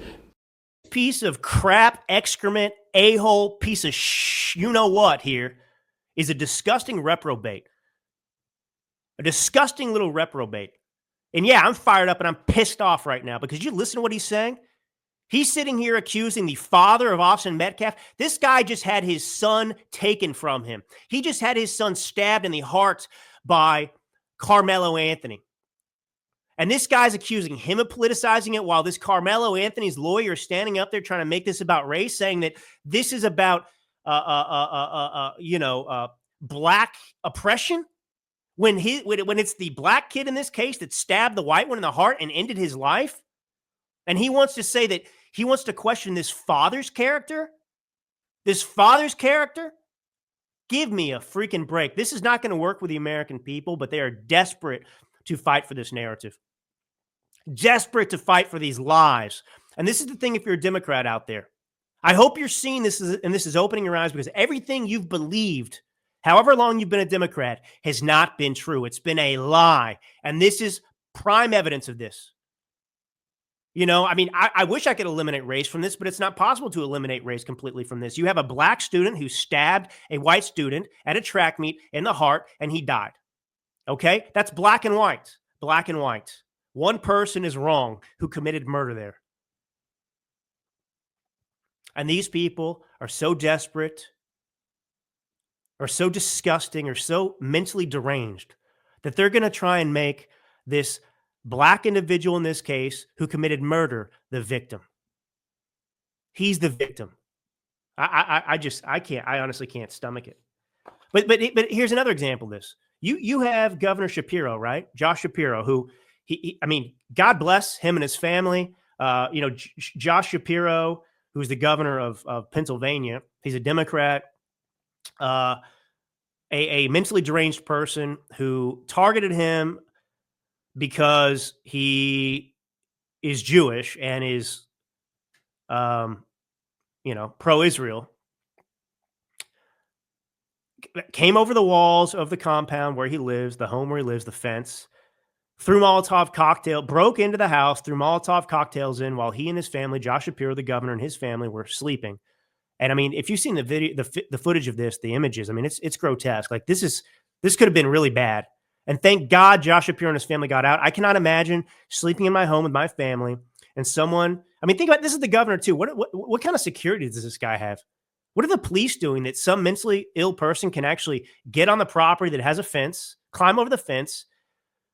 Piece of crap, excrement, a-hole, piece of you know what here is a disgusting reprobate. A disgusting little reprobate. And yeah, I'm fired up and I'm pissed off right now because you listen to what he's saying. He's sitting here accusing the father of Austin Metcalf. This guy just had his son taken from him. He just had his son stabbed in the heart by Karmelo Anthony. And this guy's accusing him of politicizing it while this Karmelo Anthony's lawyer is standing up there trying to make this about race, saying that this is about, black oppression. When it's the black kid in this case that stabbed the white one in the heart and ended his life. And he wants to say that he wants to question this father's character. This father's character. Give me a freaking break. This is not going to work with the American people, but they are desperate to fight for this narrative. Desperate to fight for these lies. And this is the thing if you're a Democrat out there. I hope you're seeing this and this is opening your eyes because everything you've believed, however long you've been a Democrat, has not been true. It's been a lie. And this is prime evidence of this. You know, I mean, I wish I could eliminate race from this, but it's not possible to eliminate race completely from this. You have a black student who stabbed a white student at a track meet in the heart, and he died. Okay? That's black and white. Black and white. One person is wrong who committed murder there. And these people are so desperate, or so disgusting, or so mentally deranged that they're going to try and make this black individual in this case who committed murder the victim. He's the victim. I honestly can't stomach it. But here's another example of this. You have Governor Shapiro, right? Josh Shapiro, who I mean, God bless him and his family. Josh Shapiro, who's the governor of Pennsylvania, he's a Democrat, a mentally deranged person who targeted him because he is Jewish and is, pro-Israel, came over the walls of the compound where he lives, the home where he lives, the fence, broke into the house, threw Molotov cocktails in while he and his family, Josh Shapiro, the governor, and his family were sleeping. And I mean, if you've seen the video, the footage of this, the images, I mean, it's grotesque. Like this could have been really bad. And thank God Josh Shapiro and his family got out. I cannot imagine sleeping in my home with my family and someone, I mean, think about this is the governor too. What kind of security does this guy have? What are the police doing that some mentally ill person can actually get on the property that has a fence, climb over the fence,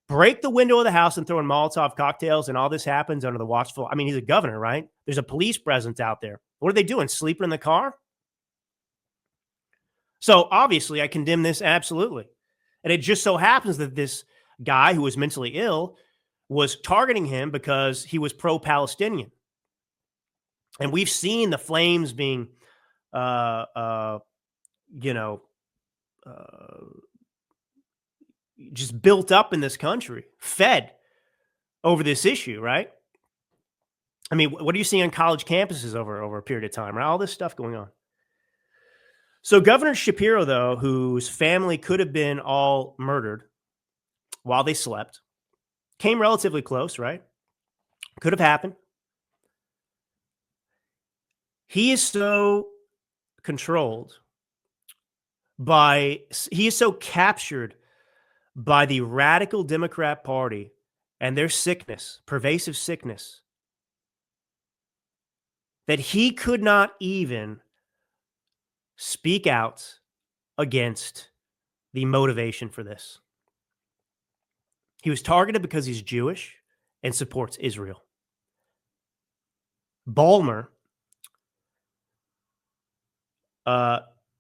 break the window of the house and throw in Molotov cocktails, and all this happens under the watchful? I mean, he's a governor, right? There's a police presence out there. What are they doing? Sleeping in the car? So obviously, I condemn this absolutely. And it just so happens that this guy who was mentally ill was targeting him because he was pro-Palestinian. And we've seen the flames being, just built up in this country, fed over this issue, right? I mean, what are you seeing on college campuses over a period of time, right? All this stuff going on. So Governor Shapiro, though, whose family could have been all murdered while they slept, came relatively close, right? Could have happened. He is so controlled he is so captured by the radical Democrat Party and their sickness, pervasive sickness, that he could not even speak out against the motivation for this. He was targeted because he's Jewish and supports Israel. Ballmer,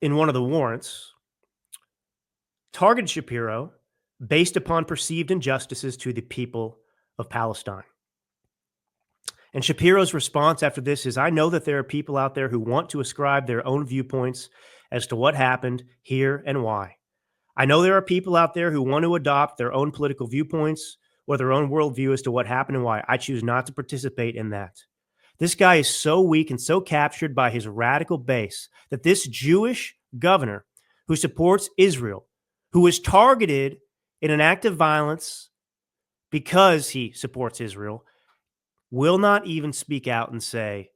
in one of the warrants, targeted Shapiro based upon perceived injustices to the people of Palestine. And Shapiro's response after this is, I know that there are people out there who want to ascribe their own viewpoints as to what happened here and why. I know there are people out there who want to adopt their own political viewpoints or their own worldview as to what happened and why. I choose not to participate in that. This guy is so weak and so captured by his radical base that this Jewish governor who supports Israel, who was targeted in an act of violence because he supports Israel, will not even speak out and say,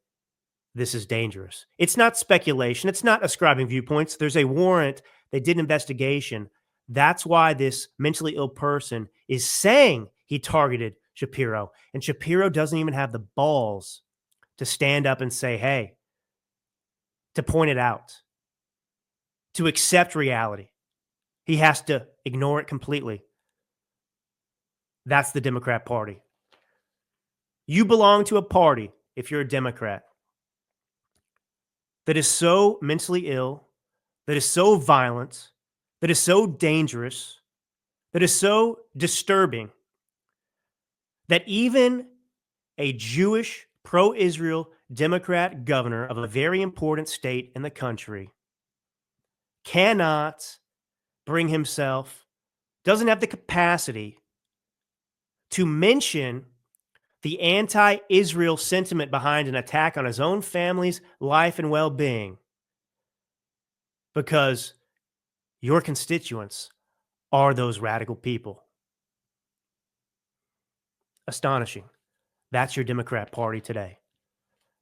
this is dangerous. It's not speculation. It's not ascribing viewpoints. There's a warrant. They did an investigation. That's why this mentally ill person is saying he targeted Shapiro. And Shapiro doesn't even have the balls to stand up and say, hey, to point it out, to accept reality. He has to ignore it completely. That's the Democrat Party. You belong to a party, if you're a Democrat, that is so mentally ill, that is so violent, that is so dangerous, that is so disturbing, that even a Jewish pro-Israel Democrat governor of a very important state in the country cannot bring himself, doesn't have the capacity to mention the anti-Israel sentiment behind an attack on his own family's life and well-being, because your constituents are those radical people. Astonishing. That's your Democrat Party today.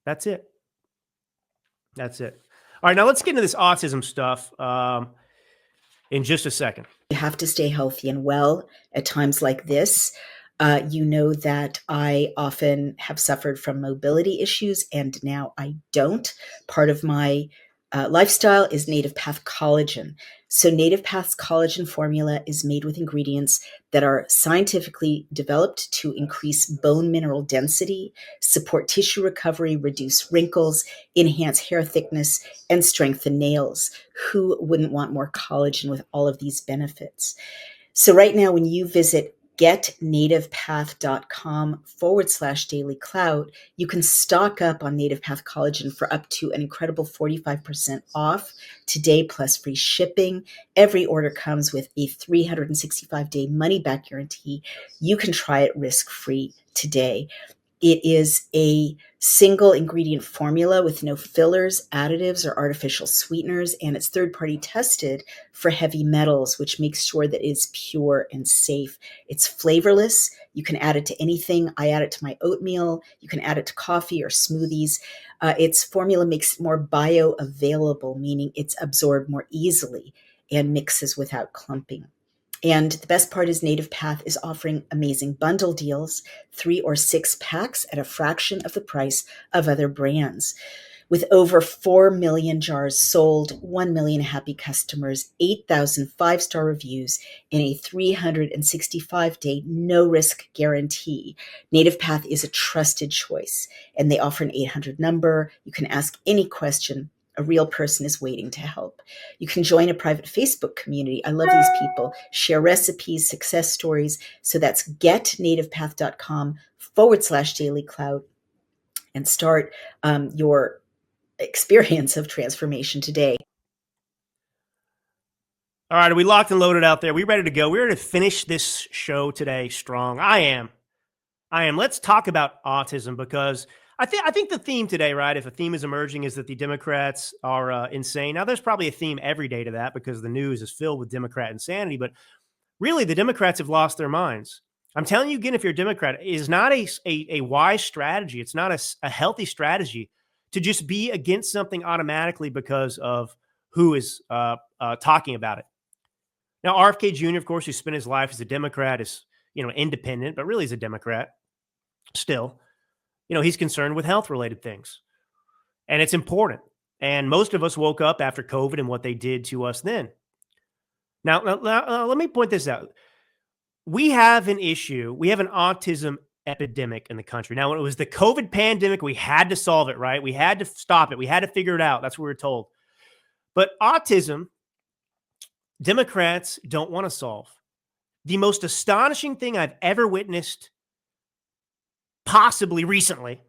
That's it. That's it. All right, now let's get into this autism stuff in just a second. You have to stay healthy and well at times like this. You know that I often have suffered from mobility issues, and now I don't. Part of my lifestyle is Native Path collagen. So Native Path's collagen formula is made with ingredients that are scientifically developed to increase bone mineral density, support tissue recovery, reduce wrinkles, enhance hair thickness, and strengthen nails. Who wouldn't want more collagen with all of these benefits? So right now, when you visit getnativepath.com/dailyclout, you can stock up on Native Path collagen for up to an incredible 45% off today, plus free shipping. Every order comes with a 365-day money-back guarantee. You can try it risk-free today. It is a single ingredient formula with no fillers, additives, or artificial sweeteners, and it's third-party tested for heavy metals, which makes sure that it's pure and safe. It's flavorless. You can add it to anything. I add it to my oatmeal. You can add it to coffee or smoothies. Its formula makes it more bioavailable, meaning it's absorbed more easily and mixes without clumping. And the best part is Native Path is offering amazing bundle deals, 3 or 6 packs at a fraction of the price of other brands. With over 4 million jars sold, 1 million happy customers, 8,000 5-star reviews, and a 365-day no-risk guarantee, Native Path is a trusted choice, and they offer an 800 number. You can ask any question. A real person is waiting to help. You can join a private Facebook community. I love these people. Share recipes, success stories. So that's getnativepath.com/dailycloud and start your experience of transformation today. All right, are we locked and loaded out there? We ready to go? We're ready to finish this show today strong. I am. Let's talk about autism, because I think the theme today, right, if a theme is emerging, is that the Democrats are insane. Now, there's probably a theme every day to that because the news is filled with Democrat insanity, but really the Democrats have lost their minds. I'm telling you again, if you're a Democrat, it is not a wise strategy. It's not a healthy strategy to just be against something automatically because of who is talking about it. Now, RFK Jr., of course, who spent his life as a Democrat, is independent, but really is a Democrat still. He's concerned with health-related things, and it's important. And most of us woke up after COVID and what they did to us then. Now, let me point this out. We have an issue. We have an autism epidemic in the country. Now, when it was the COVID pandemic, we had to solve it, right? We had to stop it. We had to figure it out. That's what we were told. But autism, Democrats don't want to solve. The most astonishing thing I've ever witnessed, possibly recently,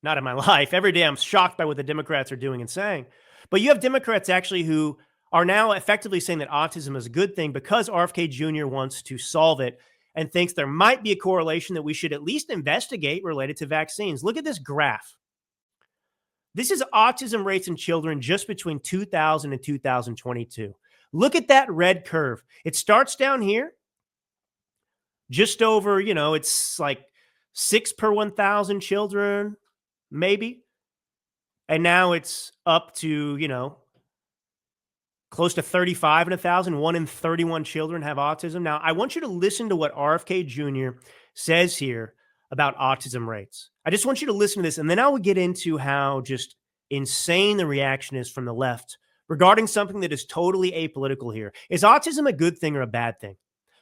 not in my life. Every day I'm shocked by what the Democrats are doing and saying. But you have Democrats actually who are now effectively saying that autism is a good thing because RFK Jr. wants to solve it and thinks there might be a correlation that we should at least investigate related to vaccines. Look at this graph. This is autism rates in children just between 2000 and 2022. Look at that red curve. It starts down here, just over, it's like 6 per 1,000 children, maybe. And now it's up to, close to 35 in 1,000. 1 in 31 children have autism. Now, I want you to listen to what RFK Jr. says here about autism rates. I just want you to listen to this, and then I will get into how just insane the reaction is from the left regarding something that is totally apolitical here. Is autism a good thing or a bad thing?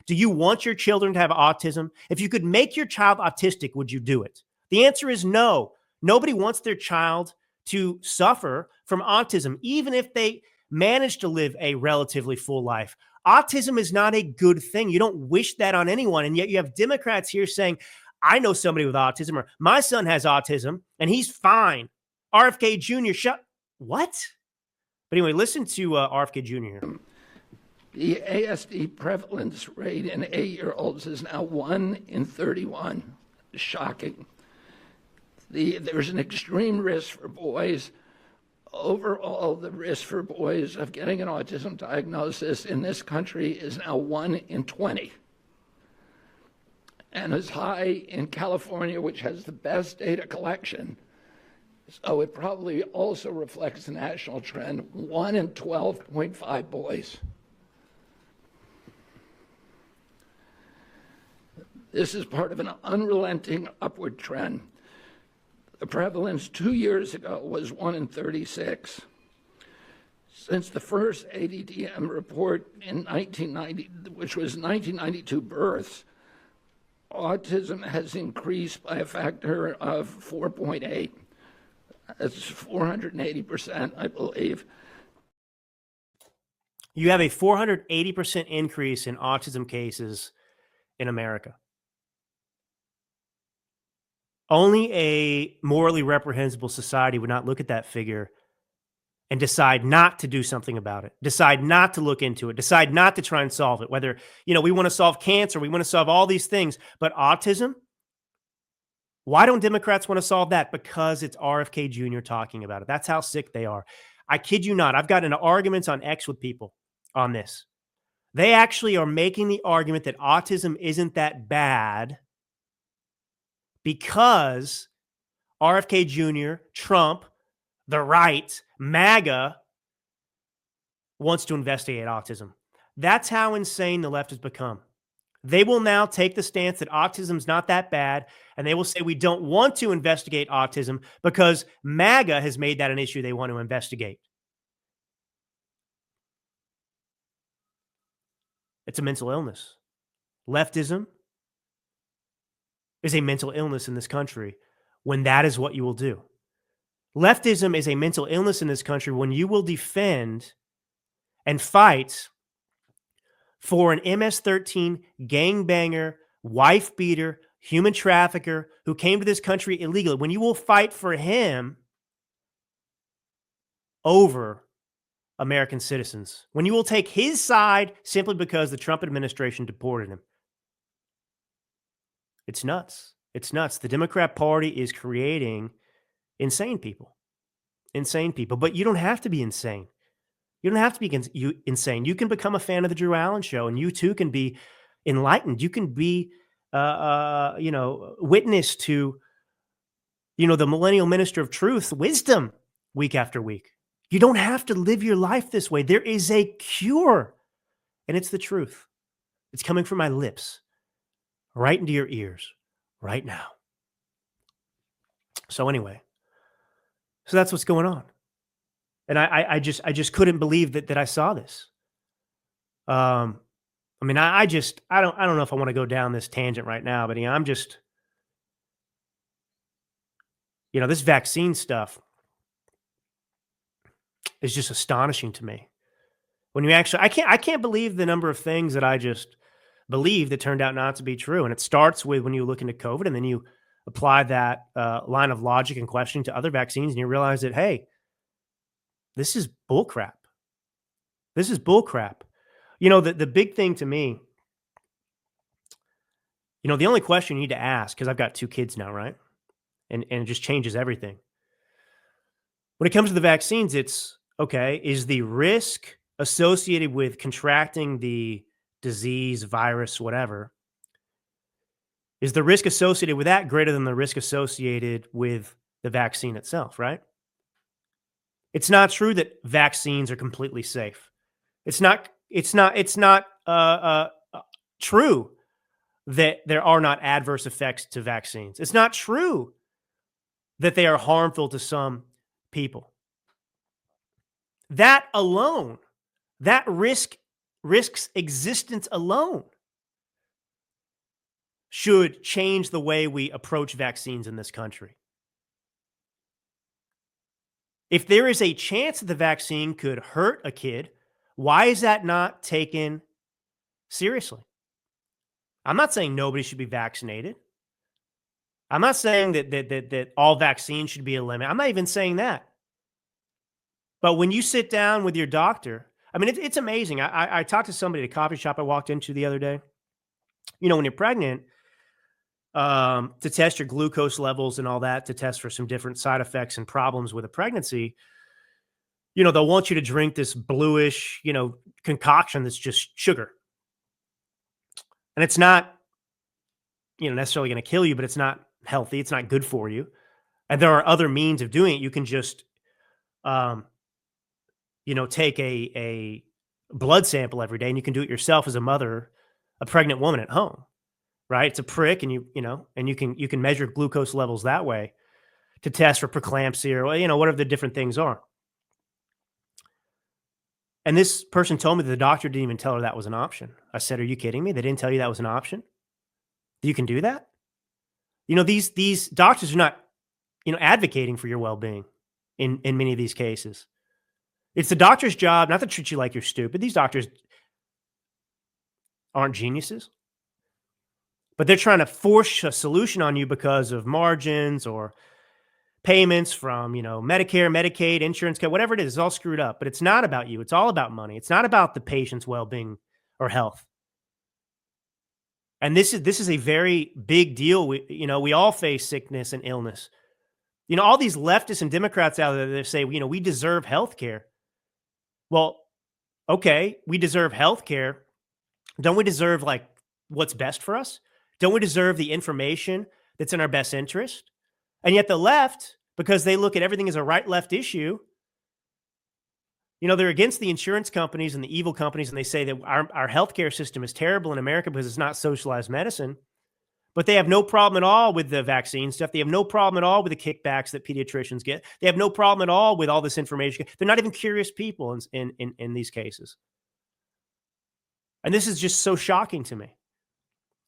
Do you want your children to have autism? If you could make your child autistic, would you do it? The answer is no. Nobody wants their child to suffer from autism, even if they manage to live a relatively full life. Autism is not a good thing. You don't wish that on anyone. And yet you have Democrats here saying, I know somebody with autism, or my son has autism and he's fine. RFK Jr. What? But anyway, listen to RFK Jr. here. The ASD prevalence rate in 8-year-olds is now 1 in 31. Shocking. There's an extreme risk for boys. Overall, the risk for boys of getting an autism diagnosis in this country is now 1 in 20. And as high in California, which has the best data collection. So it probably also reflects the national trend, 1 in 12.5 boys. This is part of an unrelenting upward trend. The prevalence 2 years ago was 1 in 36. Since the first ADDM report in 1990, which was 1992 births, autism has increased by a factor of 4.8. That's 480%, I believe. You have a 480% increase in autism cases in America. Only a morally reprehensible society would not look at that figure and decide not to do something about it, decide not to look into it, decide not to try and solve it. Whether, we want to solve cancer, we want to solve all these things, but autism, why don't Democrats want to solve that? Because it's RFK Jr. talking about it. That's how sick they are. I kid you not. I've gotten into arguments on X with people on this. They actually are making the argument that autism isn't that bad because RFK Jr., Trump, the right, MAGA, wants to investigate autism. That's how insane the left has become. They will now take the stance that autism's not that bad, and they will say we don't want to investigate autism because MAGA has made that an issue they want to investigate. It's a mental illness. Leftism is a mental illness in this country when that is what you will do. Leftism is a mental illness in this country when you will defend and fight for an MS-13 gangbanger, wife beater, human trafficker who came to this country illegally. When you will fight for him over American citizens. When you will take his side simply because the Trump administration deported him. It's nuts. It's nuts. The Democrat Party is creating insane people. Insane people. But you don't have to be insane. You don't have to be insane. You can become a fan of the Drew Allen Show, and you too can be enlightened. You can be, witness to, the millennial minister of truth, wisdom, week after week. You don't have to live your life this way. There is a cure, and it's the truth. It's coming from my lips, right into your ears, right now. So anyway, so that's what's going on. And I just couldn't believe that I saw this. I don't know if I want to go down this tangent right now, but I'm just, this vaccine stuff is just astonishing to me. When you actually, I can't believe the number of things that I just believed that turned out not to be true. And it starts with when you look into COVID and then you apply that line of logic and questioning to other vaccines and you realize that, hey, this is bullcrap. This is bullcrap. The big thing to me, the only question you need to ask, because I've got 2 kids now, right? And it just changes everything. When it comes to the vaccines, it's, okay, is the risk associated with contracting the disease, virus, whatever, is the risk associated with that greater than the risk associated with the vaccine itself, right? It's not true that vaccines are completely safe. It's not true that there are not adverse effects to vaccines. It's not true that they are harmful to some people. That alone, that risk's existence alone should change the way we approach vaccines in this country. If there is a chance that the vaccine could hurt a kid, why is that not taken seriously? I'm not saying nobody should be vaccinated. I'm not saying that all vaccines should be eliminated. I'm not even saying that. But when you sit down with your doctor, it's amazing. I talked to somebody at a coffee shop I walked into the other day. When you're pregnant, to test your glucose levels and all that, to test for some different side effects and problems with a pregnancy, they'll want you to drink this bluish, concoction that's just sugar. And it's not, necessarily going to kill you, but it's not healthy. It's not good for you. And there are other means of doing it. You can just, take a blood sample every day, and you can do it yourself as a mother, a pregnant woman at home. Right? It's a prick, and you can measure glucose levels that way to test for preeclampsia or whatever the different things are. And this person told me that the doctor didn't even tell her that was an option. I said, "Are you kidding me? They didn't tell you that was an option? You can do that?" These doctors are not, advocating for your well-being in many of these cases. It's the doctor's job not to treat you like you're stupid. These doctors aren't geniuses. But they're trying to force a solution on you because of margins or payments from, Medicare, Medicaid, insurance, whatever it is. It's all screwed up. But it's not about you. It's all about money. It's not about the patient's well-being or health. And this is a very big deal. We all face sickness and illness. All these leftists and Democrats out there that say, we deserve health care. Well, okay, we deserve health care. Don't we deserve what's best for us? Don't we deserve the information that's in our best interest? And yet the left, because they look at everything as a right-left issue, You know, they're against the insurance companies and the evil companies, and they say that our healthcare system is terrible in America because it's not socialized medicine. But they have no problem at all with the vaccine stuff. They have no problem at all with the kickbacks that pediatricians get. They have no problem at all with all this information. They're not even curious people in these cases. And this is just so shocking to me.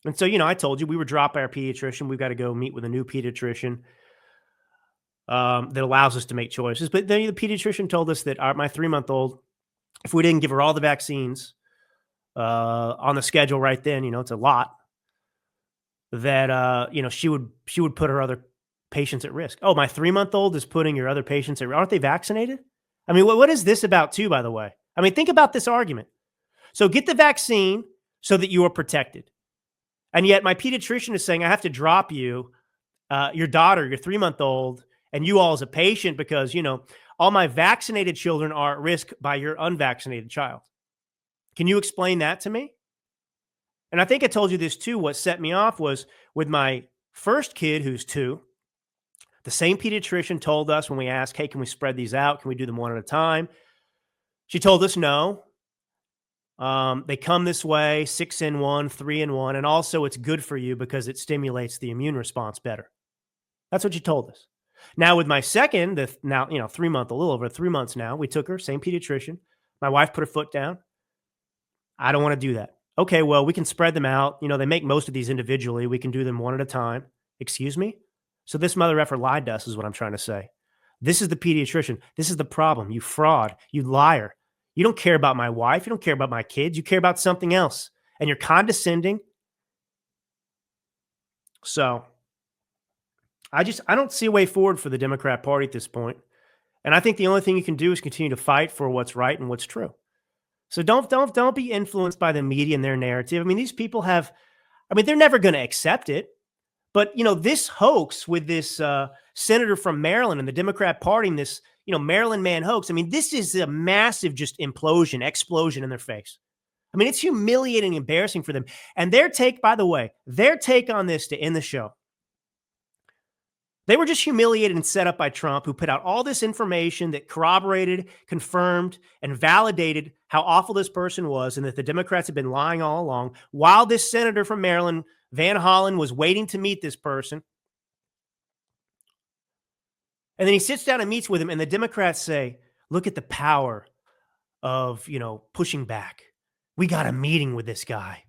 And so, you know, I told you we were dropped by our pediatrician. We've got to go meet with a new pediatrician that allows us to make choices. But then the pediatrician told us that my 3-month-old, if we didn't give her all the vaccines on the schedule right then, you know, it's a lot, that, you know, she would put her other patients at risk. Oh, my 3-month-old is putting your other patients at risk. Aren't they vaccinated? I mean, what is this about too, by the way? I mean, think about this argument. So get the vaccine so that you are protected. And yet my pediatrician is saying, I have to drop you, your daughter, your 3-month-old, and you all as a patient because, you know, all my vaccinated children are at risk by your unvaccinated child. Can you explain that to me? And I think I told you this too. What set me off was with my first kid, who's 2, the same pediatrician told us when we asked, hey, can we spread these out? Can we do them one at a time? She told us no. They come this way, 6 in 1, 3 in 1. And also it's good for you because it stimulates the immune response better. That's what she told us. Now with my second, now, you know, 3-month, a little over 3 months now, we took her, same pediatrician. My wife put her foot down. I don't want to do that. Okay, well, we can spread them out. You know, they make most of these individually. We can do them one at a time. Excuse me? So this mother effer lied to us is what I'm trying to say. This is the pediatrician. This is the problem. You fraud. You liar. You don't care about my wife. You don't care about my kids. You care about something else. And you're condescending. So I don't see a way forward for the Democrat Party at this point. And I think the only thing you can do is continue to fight for what's right and what's true. So don't be influenced by the media and their narrative. I mean, these people they're never going to accept it. But, you know, this hoax with this senator from Maryland and the Democrat Party and this, you know, Maryland Man Hoax. I mean, this is a massive just explosion in their face. I mean, it's humiliating, embarrassing for them. And their take on this to end the show. They were just humiliated and set up by Trump, who put out all this information that corroborated, confirmed, and validated how awful this person was and that the Democrats had been lying all along, while this senator from Maryland, Van Hollen, was waiting to meet this person. And then he sits down and meets with him, and the Democrats say, look at the power of, you know, pushing back. We got a meeting with this guy.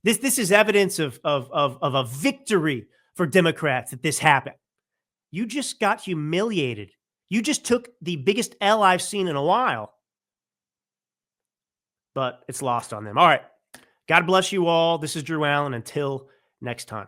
This is evidence of a victory for Democrats that this happened. You just got humiliated. You just took the biggest L I've seen in a while. But it's lost on them. All right. God bless you all. This is Drew Allen. Until next time.